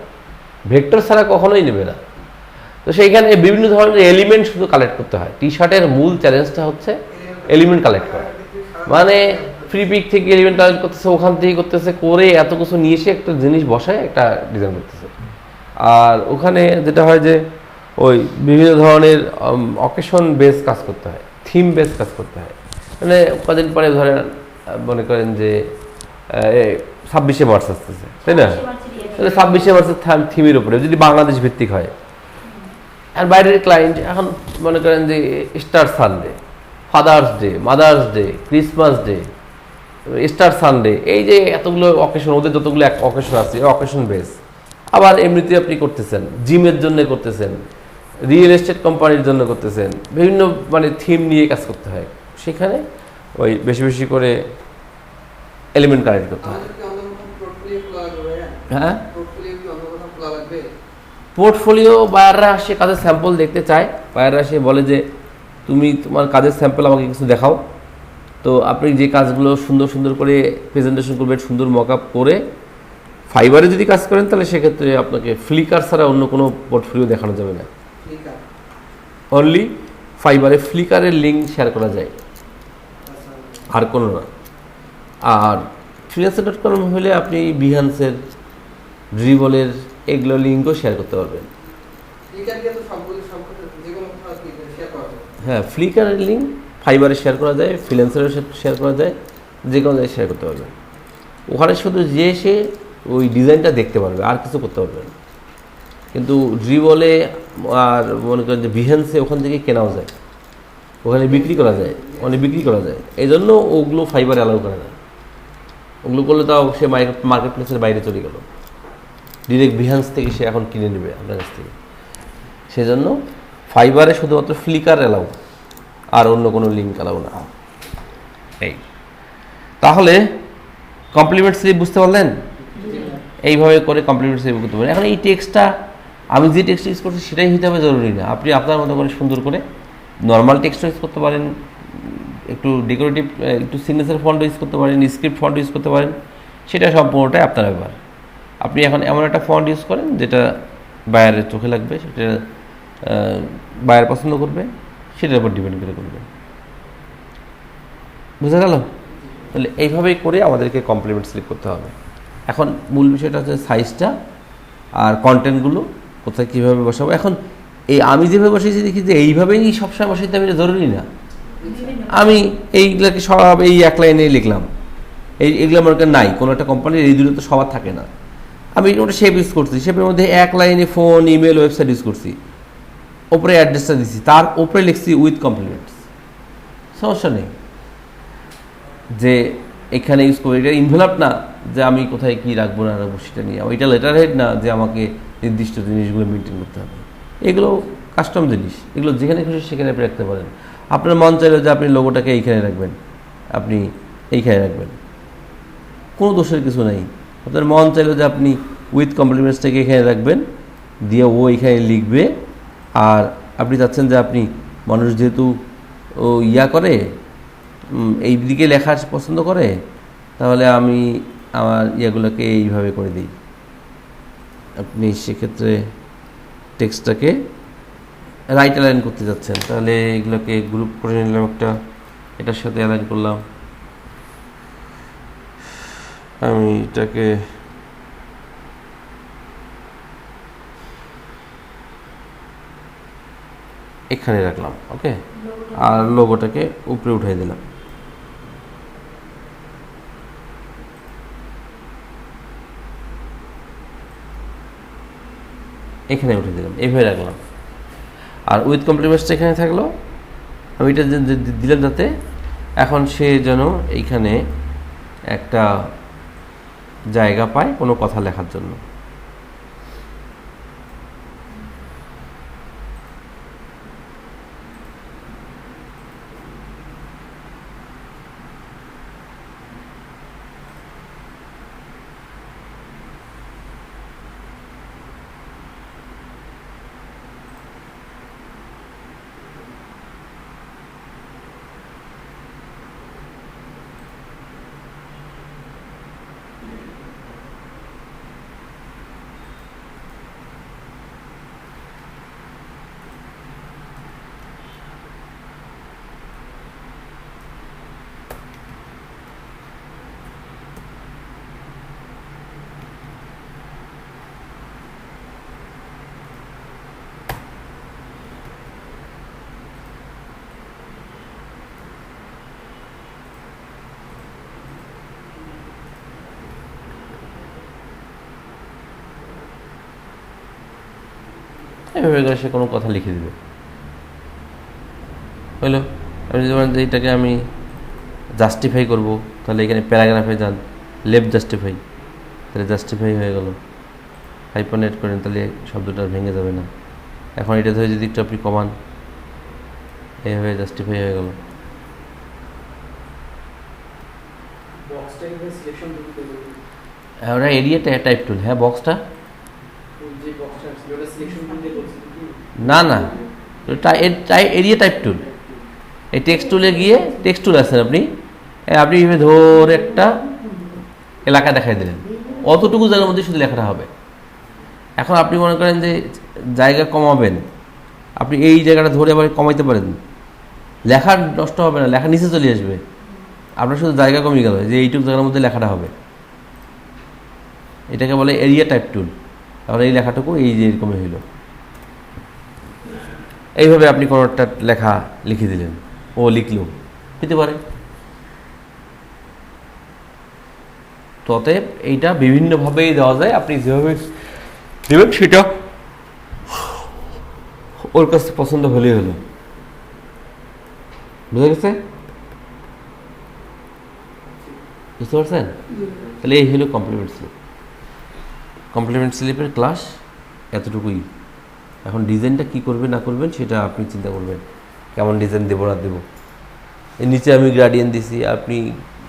ভেক্টর ছাড়া কখনোই নেবে না। তো সেইখানে বিভিন্ন ধরনের এলিমেন্ট শুধু কালেক্ট করতে হয়। টি শার্টের মূল চ্যালেঞ্জটা হচ্ছে এলিমেন্ট কালেক্ট করা। মানে ফ্রি পিক থেকে এলিমেন্ট কালেক্ট করতেছে, ওখান থেকে করতেছে, করে এত কিছু নিয়ে এসে একটা জিনিস বসায় একটা ডিজাইন করতেছে। আর ওখানে যেটা হয় যে ওই বিভিন্ন ধরনের অকেশন বেস কাজ করতে হয়, থিম বেস কাজ করতে হয়। মানে কদিন পরে ধরেন মনে করেন যে 26শে মার্চ আসতেছে, তাই না? তাহলে 26শে মার্চের থিমের উপরে যদি বাংলাদেশ ভিত্তিক হয়, আর বাইরের ক্লায়েন্ট এখন মনে করেন যে star Sunday, father's day, mother's day, Christmas day, star Sunday, এই যে এতগুলো অকেশন, ওদের যতগুলো অকেশন আছে অকেশন বেস। আবার এমনিতে আপনি করতেছেন, জিমের জন্য করতেছেন, রিয়েল এস্টেট কোম্পানির জন্য করতেছেন, বিভিন্ন মানে থিম নিয়ে কাজ করতে হয়। সেখানে ওই বেশি বেশি করে এলিমেন্ট কালেক্ট করতে হবে। আমাদের কি অন্য কোথাও পোর্টফোলিও খোলা লাগবে ভাইয়া? হ্যাঁ, পোর্টফোলিও কি অন্য কোথাও খোলা লাগবে? পোর্টফোলিও বায়াররা আসে কাজের স্যাম্পল দেখতে চায়, বায়াররা এসে বলে যে তুমি তোমার কাজের স্যাম্পল আমাকে কিছু দেখাও। তো আপনি যে কাজগুলো সুন্দর সুন্দর করে প্রেজেন্টেশন করবেন, সুন্দর মকআপ করে ফাইবারে যদি কাজ করেন তাহলে সেক্ষেত্রে আপনাকে ফ্লিকার ছাড়া অন্য কোনো পোর্টফোলিও দেখানো যাবে না। ঠিক আছে। অনলি ফাইবারে ফ্লিকারের লিঙ্ক শেয়ার করা যায়, আচ্ছা। আর কোনো না। আর freelancer.com হলে আপনি বিহান্সের, ড্রিবলের এগুলো লিঙ্কও শেয়ার করতে পারবেন। ফ্লিকার দিয়ে তো সবগুলো সবকিছু যেকোনো কোথাও কি শেয়ার করা যায়। হ্যাঁ, ফ্লিকারের লিঙ্ক ফাইবারে শেয়ার করা যায়, ফ্রিল্যান্সারের সাথে শেয়ার করা যায়, যে কোনো জায়গায় শেয়ার করতে পারবেন। ওখানে শুধু যে সে ওই ডিজাইনটা দেখতে পারবে, আর কিছু করতে পারবে না। কিন্তু ড্রিবলে আর মনে করেন যে বিহান্সে ওখান থেকে কেনাও যায়, ওখানে বিক্রি করা যায়, ওখানে বিক্রি করা যায়। এই জন্য ওগুলো ফাইবারে অ্যালাউ করে না। ওগুলো করলে তাও সে মার্কেট প্লেসের বাইরে চলে গেল, ডিরেক্ট বিহান্স থেকে সে এখন কিনে নেবে আপনার কাছ থেকে। সেজন্য ফাইবারে শুধুমাত্র ফ্লিকার অ্যালাউ, আর অন্য কোনো লিঙ্ক অ্যালাউ না। এই তাহলে কমপ্লিমেন্ট স্লিপ বুঝতে পারলেন? এইভাবে করে কমপ্লিমেন্ট স্লিপ করতে পারেন। এখন এই টেক্সটটা আমি যে টেক্সট ইউজ করছি সেটাই হতে হবে জরুরি না। আপনি আপনার মতো করে সুন্দর করে নর্মাল টেক্সট ইউজ করতে পারেন, একটু ডেকোরেটিভ, একটু সিগনেচার ফন্ট ইউজ করতে পারেন, স্ক্রিপ্ট ফন্ট ইউজ করতে পারেন, সেটা সম্পূর্ণটাই আপনার ব্যাপার। আপনি এখন এমন একটা ফন্ট ইউজ করেন যেটা বায়ারের চোখে লাগবে, সেটা বায়ার পছন্দ করবে, সেটার উপর ডিপেন্ড করে করবে। বুঝা গেল? তাহলে এইভাবেই করে আমাদেরকে কমপ্লিমেন্ট স্লিপ করতে হবে। এখন মূল বিষয়টা হচ্ছে সাইজটা আর কন্টেন্টগুলো কোথায় কীভাবে বসাবো। এখন এই আমি যেভাবে বসেছি দেখি যে এইভাবেই সবসময় বসাইতে হবে, এটা জরুরি না। আমি এইগুলোকে সব এই এক লাইনেই লিখলাম, এগুলো আমার কাছে নাই, কোনো একটা কোম্পানির এই দুটো তো সবার থাকে না। আমি ওটা শেপ ইউজ করছি, শেপের মধ্যে এক লাইনে ফোন, ইমেল, ওয়েবসাইট ইউজ করছি, ওপরে অ্যাড্রেসটা দিচ্ছি, তার ওপরে লিখছি উইথ কমপ্লিমেন্টস, সমস্যা নেই। যে এখানে ইউজ করি, এটা ইনভেলপ না যে আমি কোথায় কী রাখবো না রাখবো সেটা নিয়ে, ওইটা লেটার হেড না যে আমাকে নির্দিষ্ট জিনিসগুলো মেনটেন করতে হবে। এগুলো কাস্টম জিনিস, এগুলো যেখানে খুশি সেখানে আপনি রাখতে পারেন। আপনার মন চাইলে যে আপনি লোগোটাকে এইখানে রাখবেন, আপনি এইখানে রাখবেন, কোনো দোষের কিছু নেই। আপনার মন চাইলে যে আপনি উইথ কমপ্লিমেন্টসটাকে এখানে রাখবেন, দিয়ে ও এইখানে লিখবে। আর আপনি চাচ্ছেন যে আপনি মানুষ যেহেতু ও ইয়া করে, এই দিকে লেখা পছন্দ করে, তাহলে আমি আমার ইয়াগুলোকে এইভাবে করে দিই। আপনি সেক্ষেত্রে টেক্সটটাকে রাইট অ্যালাইন করতে যাচ্ছেন, তাহলে এগুলোকে গ্রুপ করে নিলাম, একটা এটার সাথে অ্যালাইন করলাম। আমি এটাকে এখানে রাখলাম, ওকে। আর লোগোটাকে উপরে উঠাই দিলাম। এখানে উঠে দিলাম, এইভাবে রাখলাম। আর উইথ কমপ্লিমেন্টসটা এখানে থাকলো। আমি এটা দিলাম যাতে এখন সে যেন এইখানে একটা জায়গা পায় কোনো কথা লেখার জন্য। এভাবে করে সে কোনো কথা লিখে দিবে, হলো। আমি যদি বলেন যে এইটাকে আমি জাস্টিফাই করব, তাহলে এখানে প্যারাগ্রাফে যান, লেফট জাস্টিফাই, তাহলে জাস্টিফাই হয়ে গেল। হাইপারনেট করেন, তাহলে শব্দটা ভেঙে যাবে না। এখন এটা ধরে যদি একটু আপনি কমান, এইভাবে জাস্টিফাই হয়ে গেল। বক্স টাইপের সিলেকশন করতে বলি ওটা এরিয়া টাইপ টুল। হ্যাঁ, বক্সটা যে বক্সটা ছিল ওটা সিলেকশন করতে বলছি কি না না, এরিয়া টাইপ টুল। এই টেক্সট টুলে গিয়ে টেক্সট টুল আছেন আপনি, আপনি এভাবে ধরে একটা এলাকা দেখাই দিলেন, অতটুকু জায়গার মধ্যে শুধু লেখাটা হবে। এখন আপনি মনে করেন যে জায়গা কমাবেন, আপনি এই জায়গাটা ধরে আবার কমাইতে পারেন, লেখা নষ্ট হবে না, লেখা নিচে চলে আসবে, আপনার শুধু জায়গা কমে গেল যে এইটুকু জায়গার মধ্যে লেখাটা হবে। এটাকে বলে এরিয়া টাইপ টুল। তাহলে এই লেখাটুকু এই যে এরকমই হইল। এইভাবে আপনি কোনো একটা লেখা লিখে দিলেন, ও লিখল, হতে পারে। অতএব এইটা বিভিন্নভাবেই দেওয়া যায়, আপনি যেভাবে দেবেন সেটা ওর কাছে পছন্দ হলেই হলো। বুঝা গেছে? বুঝতে পারছেন? তাহলে এই হলো কমপ্লিমেন্ট স্লিপ। কমপ্লিমেন্ট স্লিপের ক্লাস এতটুকুই। এখন ডিজাইনটা কি করবেন না করবেন সেটা আপনি চিন্তা করবেন, কেমন ডিজাইন দেবো না দেবো। এর নিচে আমি গ্রাডিয়েন্ট দিছি, আপনি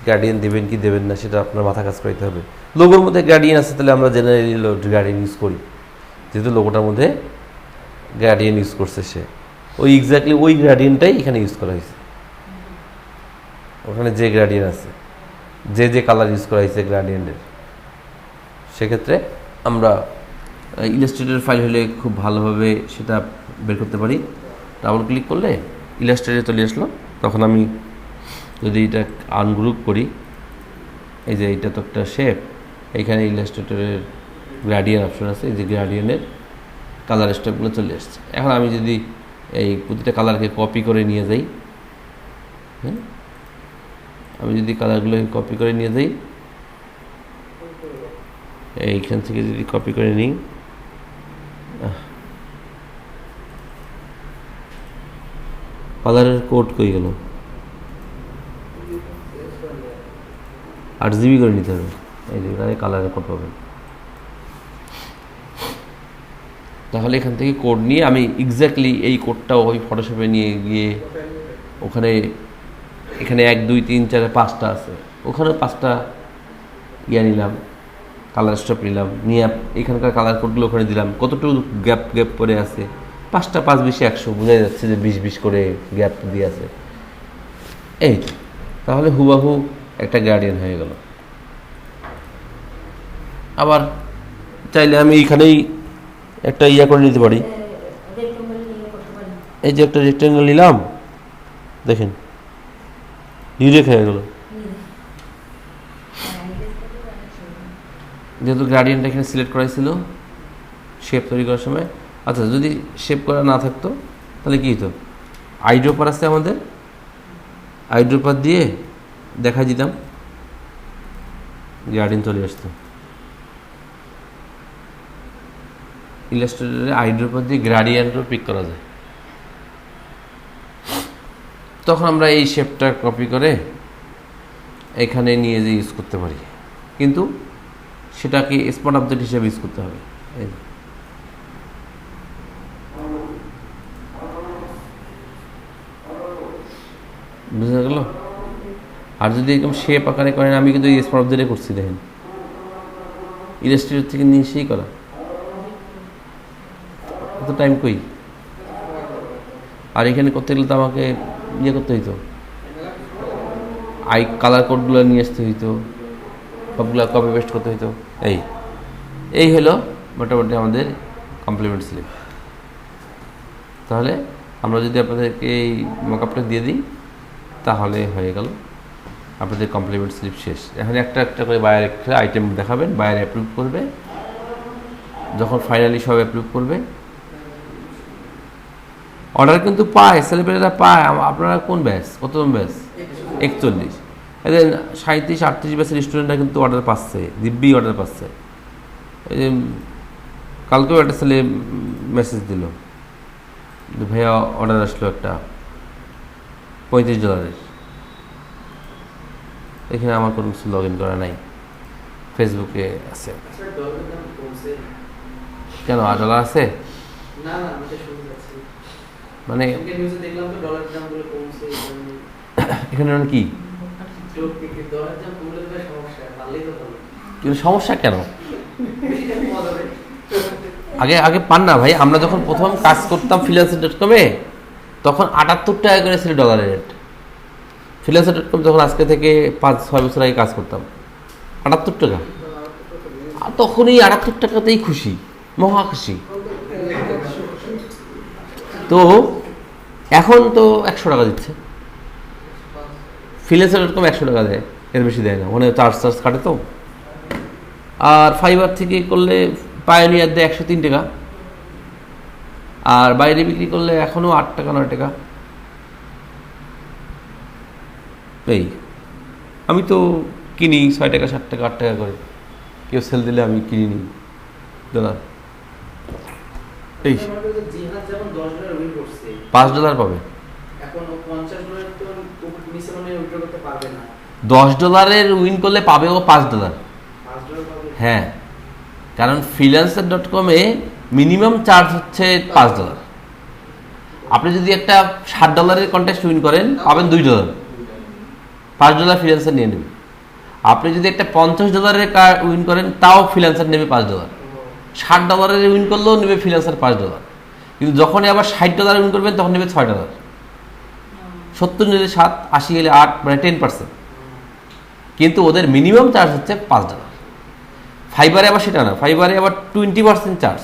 গ্রাডিয়েন্ট দেবেন কি দেবেন না সেটা আপনার মাথা কাজ করতে হবে। লোগোর মধ্যে গ্রাডিয়েন্ট আছে, তাহলে আমরা জেনারেলি গ্রাডিয়েন্ট ইউজ করি, যেহেতু লোগোটার মধ্যে গ্রাডিয়েন্ট ইউজ করছে সে, ওই এক্স্যাক্টলি ওই গ্রাডিয়েন্টটাই এখানে ইউজ করা হয়েছে। ওখানে যে গ্রাডিয়েন্ট আছে, যে যে কালার ইউজ করা হয়েছে গ্রাডিয়েন্টের, সেক্ষেত্রে আমরা ইলাস্ট্রেটর ফাইল হলে খুব ভালোভাবে সেটা বের করতে পারি। ডাবল ক্লিক করলে ইলাস্ট্রেটরে চলে আসলো। তখন আমি যদি এটা আনগ্রুপ করি, এই যে এইটা তো একটা শেপ, এইখানে ইলাস্ট্রেটরের গ্রাডিয়েন্ট অপশন আছে, এই যে গ্রাডিয়েন্টের কালার স্টেপগুলো চলে আসছে। এখন আমি যদি এই প্রতিটা কালারকে কপি করে নিয়ে যাই, হ্যাঁ, আমি যদি কালারগুলোকে কপি করে নিয়ে যাই, এইখান থেকে যদি কপি করে নিই, কালারের কোড কই গেল, 8 GB করে নিতে হবে। এই যে কালারের কোড পাবেন। তাহলে এখান থেকে কোড নিয়ে আমি এক্স্যাক্টলি এই কোডটা ওই ফটোশপে নিয়ে গিয়ে ওখানে, এখানে 1 2 3 4 5টা আছে, ওখানে 5টা নিলাম, কালার স্টপ নিলাম, নিয়ে এখানকার কালার কোডগুলো ওখানে দিলাম, কতটুকু গ্যাপ গ্যাপ করে আছে, 5টা 5 20 100, বোঝা যাচ্ছে যে 20 20 করে গ্যাপ দিয়ে আছে। এই তাহলে হুবাহু একটা গ্রাডিয়েন্ট হয়ে গেল। আবার চাইলে আমি এইখানেই একটা করে নিতে পারি, এই যে একটা রেক্টেঙ্গেল নিলাম, দেখেন ডিরেক্ট হয়ে গেল, যেহেতু গ্রাডিয়েন্টটা এখানে সিলেক্ট করা ছিল শেপ তৈরি করার সময়। আচ্ছা, যদি শেপ করা না থাকতো তাহলে কী হতো, আইড্রপার আছে আমাদের, আইড্রপার দিয়ে দেখা দিতাম, গ্রাডিয়েন্ট চলে আসতো। ইলাস্ট্রেটরে আইড্রপার দিয়ে গ্রাডিয়েন্টও পিক করা যায়। তখন আমরা এই শেপটা কপি করে এখানে নিয়ে যে ইউজ করতে পারি, কিন্তু সেটাকে স্পট অবজেক্ট হিসেবে ইউজ করতে হবে। বুঝা গেল? আর যদি এরকম শেপ আকারে করেন, আমি কিন্তু এই স্পট অবজেক্টে করছি, দেখেন ইলাস্ট্রেটর থেকে নিয়ে সেই করা, এত টাইম কই। আর এখানে করতে গেলে তো আমাকে করতে হইতো, কালার কোডগুলো নিয়ে আসতে হইতো, সবগুলো কপি পেস্ট করতে হইতো। এই হলো মোটামুটি আমাদের কমপ্লিমেন্ট স্লিপ। তাহলে আমরা যদি আপনাদেরকে এই মকআপটা দিয়ে দিই, তাহলে হয়ে গেল আপনাদের কমপ্লিমেন্ট স্লিপ শেষ। এখন একটা একটা করে বায়ার একটা আইটেম দেখাবেন, বায়ার অ্যাপ্রুভ করবে, যখন ফাইনালি সব অ্যাপ্রুভ করবে, অর্ডার কিন্তু পায়, সেলিব্রিটিরা পায়। আপনারা কোন ব্যাচ, কতজন ব্যাচ? 41। এদের 37 38 ব্যাচের স্টুডেন্টরা কিন্তু অর্ডার পাচ্ছে, দিব্যি অর্ডার পাচ্ছে। এই যে কালকেও একটা ছেলে মেসেজ দিল, ভাইয়া অর্ডার আসলো একটা $35। এখানে আমার কোনো কিছু লগ ইন করা নাই, ফেসবুকে আছে। কেন ডলার আছে? মানে এখানে কি কিন্তু সমস্যা কেন? আগে আগে পান না ভাই, আমরা যখন প্রথম কাজ করতাম freelancer.com-এ তখন 78 টাকা করে ছিল ডলারের রেট। freelancer.com যখন আজকে থেকে 5-6 বছর আগে কাজ করতাম 78 টাকা, আর তখনই 78 টাকাতেই খুশি, মহা খুশি। তো এখন তো 100 টাকা দিচ্ছে freelancer.com, 100 টাকা দেয়, এর বেশি দেয় না, মানে চার্জ কাটে তো। আর ফাইবার থেকে করলে পায়োনিয়ার দেয় 103 টাকা, আর বাইরে বিক্রি করলে এখনও 8 টাকা 9 টাকা। এই আমি তো কিনি 6 টাকা 7 টাকা 8 টাকা করে, কেউ সেল দিলে আমি কিনে নিই ডলার। এই $5 পাবে, $10 উইন করলে পাবে ও $5। হ্যাঁ, কারণ freelancer.com-এ মিনিমাম চার্জ হচ্ছে $5। আপনি যদি একটা $60 কন্টেস্ট উইন করেন পাবেন $2, $5 ফ্রিল্যান্সার নিয়ে নেবে। আপনি যদি একটা $50 উইন করেন তাও ফ্রিল্যান্সার নেবে $5, $60 উইন করলেও নেবে ফ্রিল্যান্সার $5। কিন্তু যখনই আবার $60 উইন করবেন তখন নেবে $6, 70 নিলে 7, 80 হলে 8, মানে 10%। কিন্তু ওদের মিনিমাম চার্জ হচ্ছে $5। ফাইবারে আবার সেটা না, ফাইবারে আবার 20% চার্জ,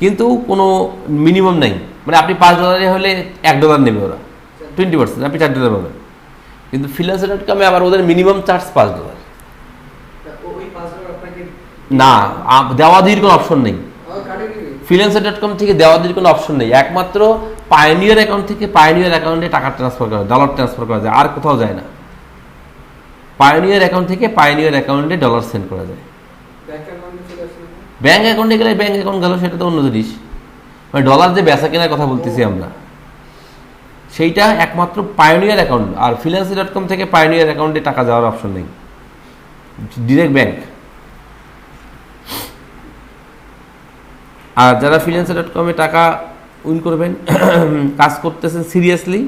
কিন্তু কোনো মিনিমাম নাই, মানে আপনি $5 হলে $1 নেবে ওরা, 20%, আপনি $4 পাবেন। কিন্তু freelancer.com-এ আবার ওদের মিনিমাম চার্জ $5। না, দেওয়াদির কোনো অপশন নেই freelancer.com থেকে, দেওয়াদির কোনো অপশন নেই। একমাত্র পায়োনিয়ার অ্যাকাউন্ট থেকে পায়োনিয়ার অ্যাকাউন্টে টাকা ট্রান্সফার করা, ডলার ট্রান্সফার করা যায়, আর কোথাও যায় না। পায়োনিয়ার অ্যাকাউন্ট থেকে পায়োনিয়ার অ্যাকাউন্টে ডলার সেন্ড করা যায়। ব্যাংক অ্যাকাউন্টে গেলে ব্যাংক অ্যাকাউন্ট গেল, সেটা তো অন্য জিনিস। মানে ডলার যে বেচা কেনার কথা বলতেছি আমরা, সেইটা একমাত্র পায়োনিয়ার অ্যাকাউন্ট। আর freelancer.com থেকে পায়োনিয়ার অ্যাকাউন্টে টাকা যাওয়ার অপশন নেই, ডিরেক্ট ব্যাংক। আর যারা freelancer.com-এ টাকা উইন করবেন, কাজ করতেছেন সিরিয়াসলি,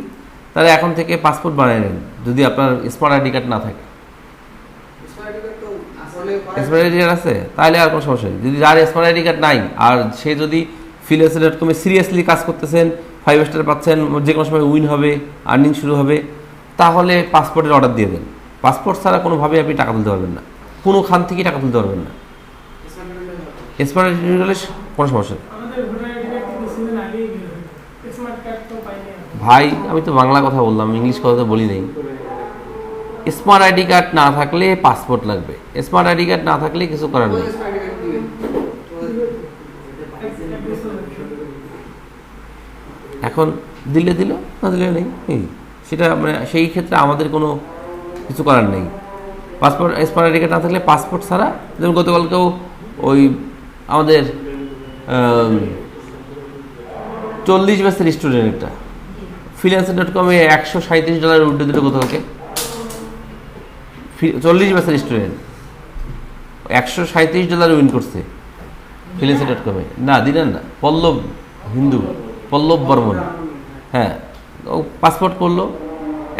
তারা এখন থেকে পাসপোর্ট বানিয়ে নেন, যদি আপনার স্মার্ট আইডি কার্ড না থাকে। স্মার্ট আইডি কার্ড আছে তাহলে আর কোনো সমস্যা নেই। যদি যার স্মার্ট আইডি কার্ড নাই, আর সে যদি freelancer.com-এ সিরিয়াসলি কাজ করতেছেন, 5 স্টার পাচ্ছেন, যে কোনো সময় উইন হবে, আর্নিং শুরু হবে, তাহলে পাসপোর্টের অর্ডার দিয়ে দেন। পাসপোর্ট ছাড়া কোনোভাবে আপনি টাকা তুলতে পারবেন না, কোনো খান থেকে টাকা তুলতে পারবেন না। স্মার্ট আইডি হলে কোনো সমস্যা নেই। ভাই আমি তো বাংলা কথা বললাম, ইংলিশ কথা তো বলি নাই। স্মার্ট আইডি কার্ড না থাকলে পাসপোর্ট লাগবে, স্মার্ট আইডি কার্ড না থাকলে কিছু করার নেই। এখন দিলে দিল, না দিলে নেই, সেটা মানে সেই ক্ষেত্রে আমাদের কোনো কিছু করার নেই। পাসপোর্ট, স্মার্ট আইডি কার্ড না থাকলে পাসপোর্ট ছাড়া, যেমন গতকালকেও ওই আমাদের 40 ব্যাচের স্টুডেন্ট একটা freelancer.com-এ $137 উঠে দিল গতকালকে। 40 ব্যাচের স্টুডেন্ট $137 উইন করছে freelancer.com-এ। না দিলেন না, পল্লব হিন্দু, পল্লব বর্মন। হ্যাঁ, ও পাসপোর্ট করলো,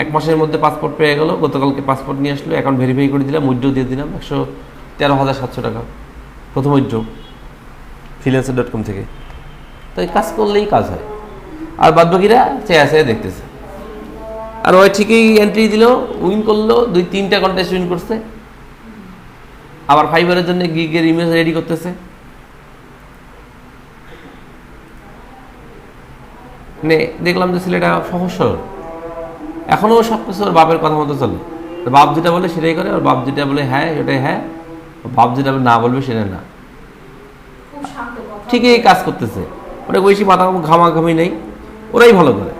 1 মাসের মধ্যে পাসপোর্ট পেয়ে গেল। গতকালকে পাসপোর্ট নিয়ে আসলো, অ্যাকাউন্ট ভেরিফাই করে দিলাম, উইথড্র দিয়ে দিলাম 113,700 টাকা প্রথম উইথড্র freelancer.com থেকে। তো এই কাজ করলেই কাজ হয়, আর বাদ বাকিরা চেয়ে দেখতেছে। আর ওই ঠিকই এন্ট্রি দিল, উইন করলো, 2-3টা কন্টেস্ট উইন করছে। আবার ফাইবারের জন্য গিগের ইমেজ রেডি করতেছে। দেখলাম যে ছেলেটা সহজ সরল, এখনো সব কিছু ওর বাপের কথা মতো চলে। বাপ যেটা বলে সেটাই করে, ওর বাপ যেটা বলে হ্যাঁ সেটাই হ্যাঁ, বাপ যেটা না বলবে সেটা না। ঠিকই কাজ করতেছে, ওটা বেশি মাথা ঘামাঘামি নেই, ওরাই ভালো করে,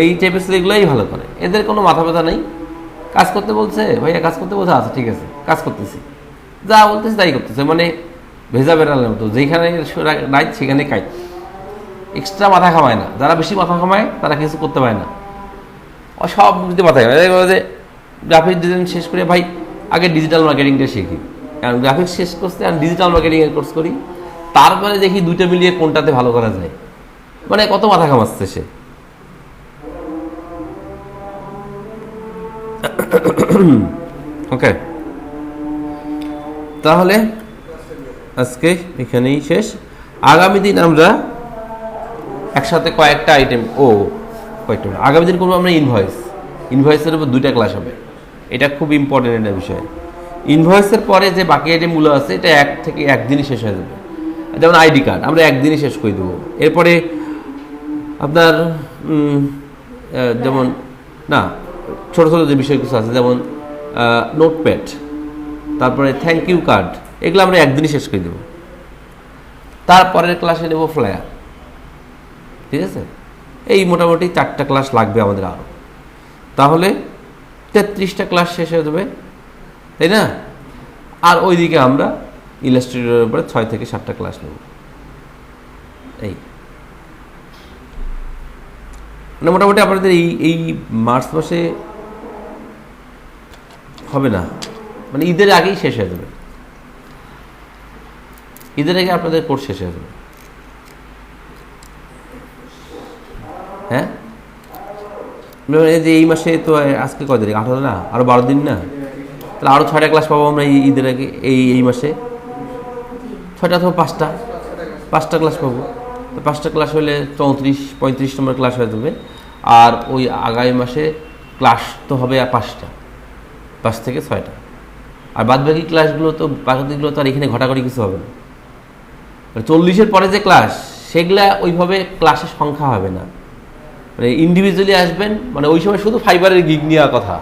এই টাইপের ছেলেগুলোই ভালো করে, এদের কোনো মাথা ব্যথা নেই। কাজ করতে বলছে, ভাইয়া কাজ করতে বলছে, আচ্ছা ঠিক আছে কাজ করতেছি, যা বলতেছে তাই করতেছে, মানে ভেজা বেড়ালের মতো, যেখানে নাইট সেখানে কাইট, এক্সট্রা মাথা খামায় না। যারা বেশি মাথা খামায় তারা কিছু করতে পারে না, সব বুঝতে মাথায় যে গ্রাফিক ডিজাইন শেষ করে ভাই আগে ডিজিটাল মার্কেটিংটা শিখি, কারণ গ্রাফিক্স শেষ করতে আর ডিজিটাল মার্কেটিংয়ের কোর্স করি, তারপরে দেখি দুইটা মিলিয়ে কোনটাতে ভালো করা যায়। মানে কত মাথা ঘামাচ্ছে সে। ওকে, তাহলে আজকে এখানেই শেষ। আগামী দিন আমরা একসাথে কয়েকটা আইটেম আগামী দিন করবো আমরা ইনভয়েসের উপর 2টা ক্লাস হবে। এটা খুব ইম্পর্টেন্ট একটা বিষয়। ইনভয়েসের পরে যে বাকি আইটেমগুলো আছে এটা একদিনই শেষ হয়ে যাবে। যেমন আইডি কার্ড আমরা একদিনই শেষ করে দেবো। এরপরে আপনার যেমন না ছোটো ছোটো যে বিষয় কিছু আছে, যেমন নোটপ্যাড, তারপরে থ্যাংক ইউ কার্ড, এগুলো আমরা একদিনই শেষ করে দেবো। তারপরের ক্লাসে নেব ফ্লায়ার। ঠিক আছে, এই মোটামুটি 4টা ক্লাস লাগবে আমাদের আরও, তাহলে 33টা ক্লাস শেষ হয়ে যাবে, তাই না? আর ওইদিকে আমরা ইলাস্ট্রেটরের উপরে 6 থেকে 7টা ক্লাস নেব। এই মানে মোটামুটি আপনাদের এই মার্চ মাসে হবে না, মানে ঈদের আগেই শেষ হয়ে যাবে। ঈদের আগে আপনাদের কোর্স শেষ হয়ে যাবে। হ্যাঁ, এই মাসে তো আজকে কয় তারিখ? 18 না, আরো 12 দিন না, তাহলে আরো 6টা ক্লাস পাবো আমরা ঈদের আগে। এই মাসে 6টা অথবা 5টা ক্লাস পাবো। 5টা ক্লাস হলে 34-35 নম্বর ক্লাস হয়ে যাবে। আর ওই আগামী মাসে ক্লাস তো হবে 5 থেকে 6টা। আর বাদবাকি ক্লাসগুলো তো আর এখানে ঘটাঘটি কিছু হবে না। 40-এর পরে যে ক্লাস, সেগুলা ওইভাবে ক্লাসের সংখ্যা হবে না, মানে ইন্ডিভিজুয়ালি আসবেন। মানে ওই সময় শুধু ফাইবারের গিগ নেওয়ার কথা।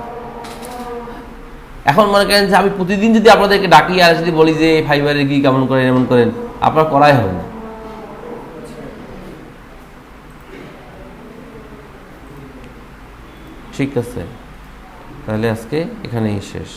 এখন মনে করেন যে আমি প্রতিদিন যদি আপনাদেরকে ডাকি আর যদি বলি যে ফাইবারের গিগ এমন করেন, আপনার করাই হবে না। ঠিক আছে, তাহলে আজকে এখানেই শেষ।